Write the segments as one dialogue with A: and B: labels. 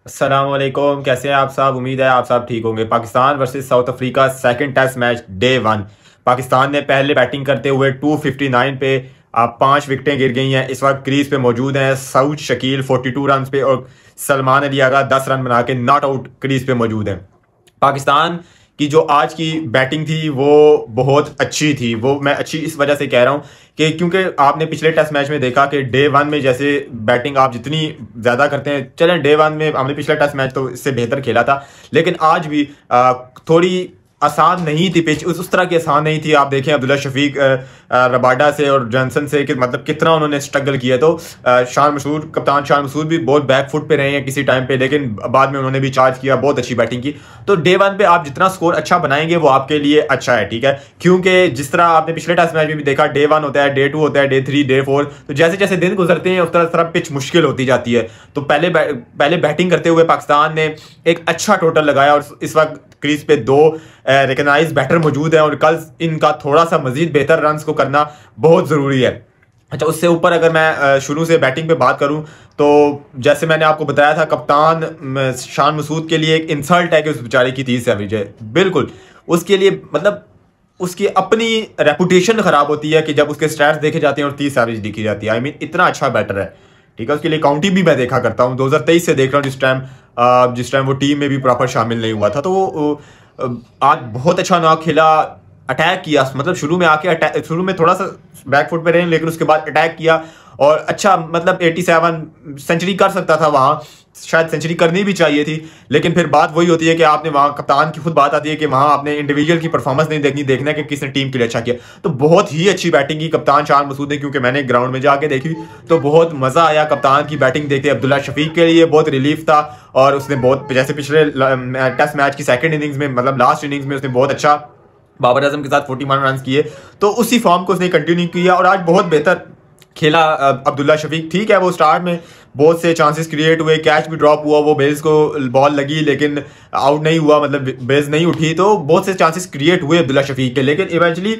A: अस्सलामुअलैकुम, कैसे हैं आप साहब। उम्मीद है आप साहब ठीक होंगे। Pakistan versus South Africa second test match day 1। Pakistan ने पहले बैटिंग करते हुए 259 पे 5 विकेटें गिर गई हैं। इस वक्त क्रीज पे मौजूद हैं सऊद शकील 42 रन पे और सलमान अली आगा 10 रन बना के नॉट आउट क्रीज पे मौजूद हैं। पाकिस्तान की जो आज की बैटिंग थी वो बहुत अच्छी थी। वो मैं अच्छी इस वजह से कह रहा हूँ कि क्योंकि आपने पिछले टेस्ट मैच में देखा कि डे 1 में जैसे बैटिंग आप जितनी ज़्यादा करते हैं, चलें डे 1 में हमने पिछला टेस्ट मैच तो इससे बेहतर खेला था, लेकिन आज भी थोड़ी आसान नहीं थी पिच, उस तरह की आसान नहीं थी। आप देखें अब्दुल्ला शफीक रबाडा से और जॉनसन से कि मतलब कितना उन्होंने स्ट्रगल किया। तो शान मसूद, कप्तान शान मसूद भी बहुत बैक फुट पे रहे हैं किसी टाइम पे, लेकिन बाद में उन्होंने भी चार्ज किया, बहुत अच्छी बैटिंग की। तो डे 1 पे आप जितना स्कोर अच्छा बनाएंगे वो आपके लिए अच्छा है, ठीक है। क्योंकि जिस तरह आपने पिछले टेस्ट मैच में भी देखा, डे 1 होता है, डे 2 होता है, डे 3, डे 4, तो जैसे जैसे दिन गुजरते हैं उस तरह पिच मुश्किल होती जाती है। तो पहले बैटिंग करते हुए पाकिस्तान ने एक अच्छा टोटल लगाया और इस वक्त क्रीज पे 2 रिकग्नाइज बैटर मौजूद हैं और कल इनका थोड़ा सा मजीद बेहतर रन्स को करना बहुत ज़रूरी है। अच्छा, उससे ऊपर अगर मैं शुरू से बैटिंग पे बात करूं तो जैसे मैंने आपको बताया था, कप्तान शान मसूद के लिए एक इंसल्ट है कि उस बेचारे की 30 एवरेज है। बिल्कुल उसके लिए मतलब उसकी अपनी रेपुटेशन ख़राब होती है कि जब उसके स्टैट्स देखे जाते हैं और 30 एवरेज दिखी जाती है। आई मीन इतना अच्छा बैटर है, ठीक है। उसके लिए काउंटी भी मैं देखा करता हूँ, 2023 से देख रहा हूँ, जिस टाइम वो टीम में भी प्रॉपर शामिल नहीं हुआ था। तो वो आज बहुत अच्छा ना खेला, अटैक किया। मतलब शुरू में थोड़ा सा बैकफुट पे रहे, लेकिन उसके बाद अटैक किया और अच्छा, मतलब 87 सेंचुरी कर सकता था वहाँ, शायद सेंचुरी करनी भी चाहिए थी। लेकिन फिर बात वही होती है कि आपने वहाँ, कप्तान की खुद बात आती है कि वहाँ आपने इंडिविजुअल की परफॉर्मेंस नहीं देखना है कि किसने टीम के लिए अच्छा किया। तो बहुत ही अच्छी बैटिंग की कप्तान शान मसूद ने, क्योंकि मैंने ग्राउंड में जाके देखी तो बहुत मज़ा आया कप्तान की बैटिंग देखते। अब्दुल्ला शफीक के लिए बहुत रिलीफ था और उसने बहुत, जैसे पिछले टेस्ट मैच की सेकेंड इनिंग्स में, मतलब लास्ट इनिंग्स में उसने बहुत अच्छा बाबर आजम के साथ 41 रन किए, तो उसी फॉर्म को उसने कंटिन्यू किया और आज बहुत बेहतर खेला अब्दुल्ला शफीक। ठीक है, वो स्टार्ट में बहुत से चांसेस क्रिएट हुए, कैच भी ड्रॉप हुआ, वो बेस को बॉल लगी लेकिन आउट नहीं हुआ, मतलब बेस नहीं उठी, तो बहुत से चांसेस क्रिएट हुए अब्दुल्ला शफीक के। लेकिन इवेंचुअली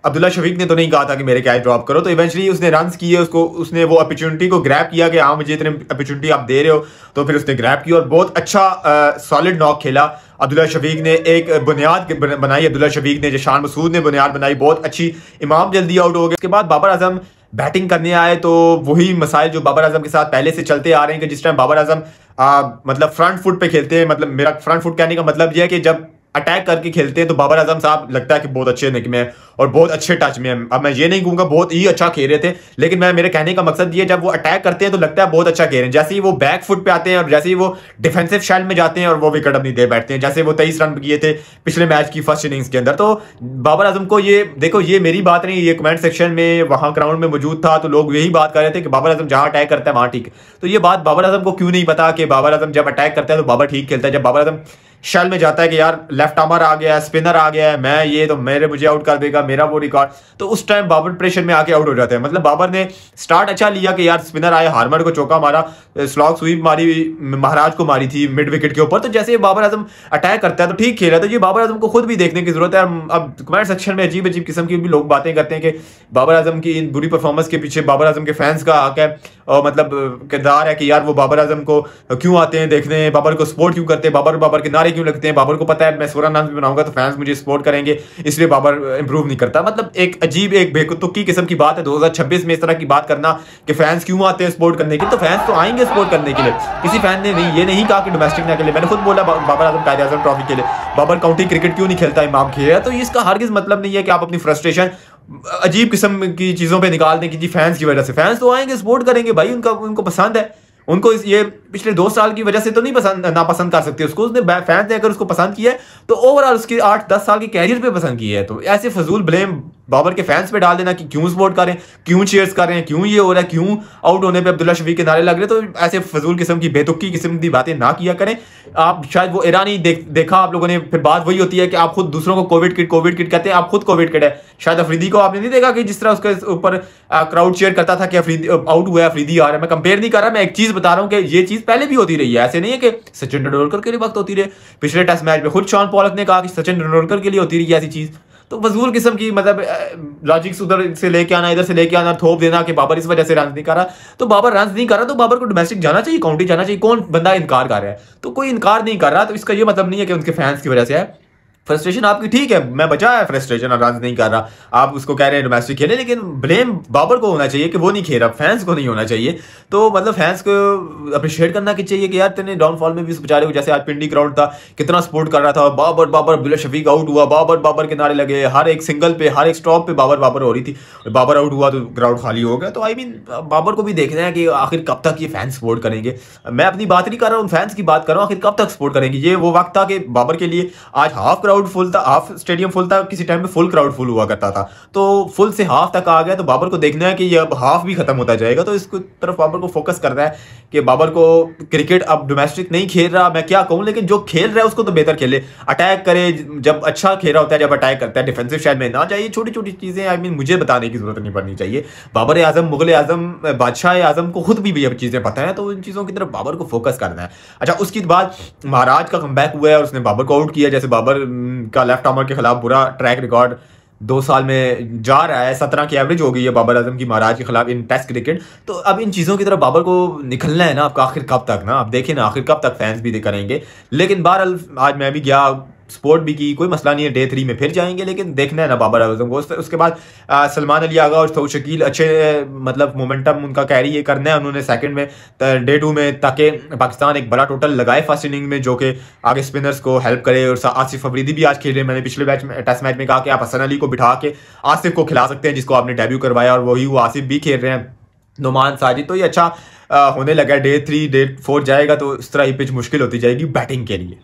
A: अब्दुल्ला शफीक ने तो नहीं कहा था कि मेरे कैच ड्रॉप करो, तो इवेंचुअली उसने रन्स किए, उसने वो अपॉर्चुनिटी को ग्रैब किया कि हाँ मुझे इतने अपॉर्चुनिटी आप दे रहे हो, तो फिर उसने ग्रैब की और बहुत अच्छा सॉलिड नॉक खेला। अब्दुल्ला शफीक ने एक बुनियाद बनाई, अब्दुल्ला शफीक ने, जो शान मसूद ने बुनियाद बनाई, बहुत अच्छी। इमाम जल्दी आउट हो गए। उसके बाद बाबर आजम बैटिंग करने आए तो वही मसाइल जो बाबर आजम के साथ पहले से चलते आ रहे हैं कि जिस टाइम बाबर आजम मतलब फ्रंट फुट पे खेलते हैं, मतलब मेरा फ्रंट फुट कहने का मतलब यह है कि जब अटैक करके खेलते हैं तो बाबर आजम साहब लगता है कि बहुत अच्छे निक में और बहुत अच्छे टच में है। अब मैं ये नहीं कहूँगा बहुत ही अच्छा खेल रहे थे, लेकिन मेरे कहने का मकसद ये, जब वो अटैक करते हैं तो लगता है बहुत अच्छा खेल रहे हैं। जैसे ही वो बैक फुट पे आते हैं और जैसे ही वो डिफेंसिव शेल में जाते हैं और वो विकेट अपनी दे बैठते हैं, जैसे वो 23 रन किए थे पिछले मैच की फर्स्ट इनिंग्स के अंदर। तो बाबर आजम को, ये देखो, ये मेरी बात नहीं, ये कमेंट सेक्शन में वहाँ ग्राउंड में मौजूद था तो लोग यही बात कर रहे थे कि बाबर आजम जहाँ अटैक करता है वहाँ ठीक है। तो ये बात बाबर आजम को क्यों नहीं पता कि बाबर आजम जब अटैक करता है तो बाबर ठीक खेलता है। जब बाबर आजम शेल में जाता है कि यार लेफ्ट आर्मर आ गया है, स्पिनर आ गया है, मैं ये तो मुझे आउट कर देगा, मेरा वो रिकॉर्ड, तो उस टाइम बाबर प्रेशर में आके आउट हो जाते हैं। मतलब बाबर ने स्टार्ट अच्छा लिया कि यार स्पिनर आया, हार्मर को चौका मारा, स्लॉग स्वीप मारी, महाराज को मारी थी मिड विकेट के ऊपर। तो जैसे बाबर आजम अटैक करता है तो ठीक खेला। तो ये बाबर आजम को खुद भी देखने की जरूरत है। अब कमेंट सेक्शन में अजीब अजीब किस्म की भी लोग बातें करते हैं कि बाबर आजम की इन बुरी परफॉर्मेंस के पीछे बाबर आजम के फैंस का हक है और मतलब किरदार है कि यार वो बाबर आजम को क्यों आते हैं देखने, बाबर को सपोर्ट क्यों करते हैं, बाबर के नारे क्यों लगते हैं, बाबर को पता है मैं 16 रन भी बनाऊंगा तो फैंस मुझे सपोर्ट करेंगे, इसलिए बाबर इंप्रूव नहीं करता। मतलब एक अजीब, एक बेतुकी किस्म की बात है 2026 में इस तरह की बात करना कि फैंस क्यों आते हैं सपोर्ट करने के लिए। तो फैंस तो आएंगे सपोर्ट करने के लिए, किसी फैन ने ये नहीं कहा कि डोमेस्टिक ना के लिए। मैंने खुद बोला बाबर आजम कायदे आजम ट्रॉफी के लिए, बाबर काउंटी क्रिकेट क्यों नहीं खेलता, इमाम खेला। तो इसका हरगिज मतलब नहीं है कि आप अपनी फ्रस्ट्रेशन अजीब किस्म की चीज़ों पे निकाल दें कि जी फैंस की वजह से। फैंस तो आएंगे सपोर्ट करेंगे भाई, उनको पसंद है, उनको ये पिछले 2 साल की वजह से तो नहीं नापसंद कर सकते उसको। उसने फैंस ने अगर उसको पसंद किया है तो ओवरऑल उसके 8-10 साल के कैरियर पे पसंद किया है। तो ऐसे फजूल ब्लेम बाबर के फैंस पे डाल देना कि क्यों सपोर्ट करें, क्यों चीयर्स कर रहे हैं, क्यों ये हो रहा है, क्यों आउट होने पे अब्दुल्ला शफीक के नारे लग रहे, तो ऐसे फजूल किस्म की बेतुकी किस्म की बातें ना किया करें। आप शायद वो ईरानी देखा आप लोगों ने, फिर बात वही होती है कि आप खुद दूसरों को कोविड किट कहते हैं, आप खुद कोविड किट है। शायद अफरीदी को आपने नहीं देखा कि जिस तरह उसके ऊपर क्राउड चीयर करता था कि अफरीदी आउट हुआ है, अफरीदी आ रहा है। मैं कंपेयर नहीं कर रहा, मैं एक चीज बता रहा हूँ कि ये चीज पहले भी होती रही है, ऐसे नहीं है कि सचिन तेंदुलकर के लिए वक्त होती रही। पिछले टेस्ट मैच में खुद शॉन पॉलक ने कहा कि सचिन तेंदुलकर के लिए होती रही ऐसी चीज। तो फजूल किस्म की मतलब लॉजिक्स उधर से लेके आना, इधर से लेके आना, थोप देना कि बाबर इस वजह से रन नहीं कर रहा। तो बाबर रन नहीं कर रहा तो बाबर को डोमेस्टिक जाना चाहिए, काउंटी जाना चाहिए। कौन बंदा इनकार कर रहा है? तो कोई इनकार नहीं कर रहा, तो इसका ये मतलब नहीं है कि उनके फैंस की वजह से है। फ्रस्ट्रेशन आपकी ठीक है, मैं बचा है फ्रस्ट्रेशन और रन नहीं कर रहा, आप उसको कह रहे हैं डोमेस्टिक खेले, लेकिन ब्लेम बाबर को होना चाहिए कि वो नहीं खेल रहा, फैंस को नहीं होना चाहिए। तो मतलब फैंस को अप्रिशिएट करना कि चाहिए कि यार तेने डाउनफॉल में भी उस बेचारे को, जैसे आज पिंडी क्राउड था, कितना सपोर्ट कर रहा था, बाबर बाबर, अब्दुल्ला शफीक आउट हुआ, बाबर बाबर के नारे लगे, हर एक सिंगल पे, हर एक स्टॉप पे बाबर बाबर हो रही थी, बाबर आउट हुआ तो ग्राउंड खाली हो गया। तो आई मीन बाबर को भी देखना है कि आखिर कब तक ये फैंस सपोर्ट करेंगे। मैं अपनी बात नहीं कर रहा हूँ, फैंस की बात कर रहा हूँ, आखिर कब तक सपोर्ट करेंगे। ये वो वक्त था कि बाबर के लिए आज हाफ क्राउड फुल था, हाफ स्टेडियम फुल था, किसी टाइम पे फुल क्राउड फुल हुआ करता था, तो फुल से हाफ तक आ गया। तो बाबर को देखना है कि ये अब हाफ भी खत्म होता जाएगा, तो इसको तरफ बाबर को फोकस करना है कि बाबर को क्रिकेट अब डोमेस्टिक नहीं खेल रहा, मैं क्या कहूं, लेकिन जो खेल रहा है उसको तो बेहतर खेले, अटैक करे, जब अच्छा खेल रहा होता है, जब अटैक करता है, डिफेंसिव शायद में ना जाइए, छोटी छोटी चीजें आई मीन मुझे बताने की जरूरत नहीं पड़नी चाहिए। बाबर आजम, मुगल आजम, बादशाह आजम को खुद भी ये चीजें पता है, तो इन चीजों की तरफ बाबर को फोकस करना है। अच्छा, उसके बाद महाराज का कमबैक हुआ है और उसने बाबर को आउट किया। जैसे बाबर का लेफ्ट आर्मर के खिलाफ बुरा ट्रैक रिकॉर्ड 2 साल में जा रहा है, 17 की एवरेज हो गई है बाबर आजम की महाराज के खिलाफ इन टेस्ट क्रिकेट। तो अब इन चीज़ों की तरफ बाबर को निकलना है ना, आपका आखिर कब तक ना, आप देखें ना आखिर कब तक फैंस भी करेंगे। लेकिन बहरहाल आज मैं भी गया, सपोर्ट भी की, कोई मसला नहीं है, डे 3 में फिर जाएंगे, लेकिन देखना है ना बाबर आजम को। उसके बाद सलमान अली आगा और शकील अच्छे मतलब मोमेंटम उनका कैरी ये करना है उन्होंने सेकंड में, डे 2 में, ताकि पाकिस्तान एक बड़ा टोटल लगाए फर्स्ट इनिंग में, जो कि आगे स्पिनर्स को हेल्प करे। और आसिफ अफरीदी भी आज खेल रहे हैं, मैंने पिछले टेस्ट मैच में कहा कि आप हसन अली को बिठा के आसिफ को खिला सकते हैं, जिसको आपने डेब्यू करवाया, और वही वो आसिफ भी खेल रहे हैं, नुमान साजिद। तो ये अच्छा होने लगा, डे 3 डे 4 जाएगा तो इस तरह ही पिच मुश्किल होती जाएगी बैटिंग के लिए।